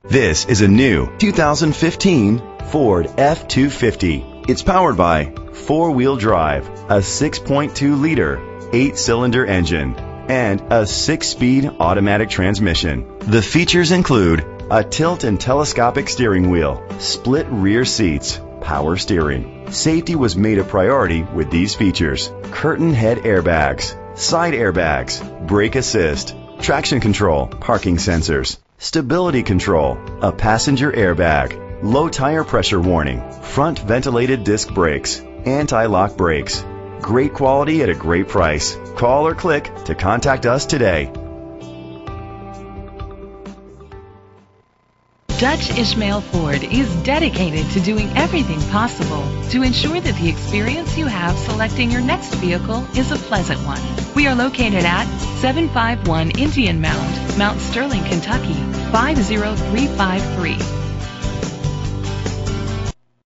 This is a new 2015 Ford F-250. It's powered by four-wheel drive, a 6.2-liter, 8-cylinder engine, and a 6-speed automatic transmission. The features include a tilt and telescopic steering wheel, split rear seats, power steering. Safety was made a priority with these features: curtain head airbags, side airbags, brake assist, traction control, parking sensors, stability control, a passenger airbag, low tire pressure warning, front ventilated disc brakes, anti-lock brakes. Great quality at a great price. Call or click to contact us today. Dutch Ishmael Ford is dedicated to doing everything possible to ensure that the experience you have selecting your next vehicle is a pleasant one. We are located at 751 Indian Mound, Mount Sterling, Kentucky, 50353.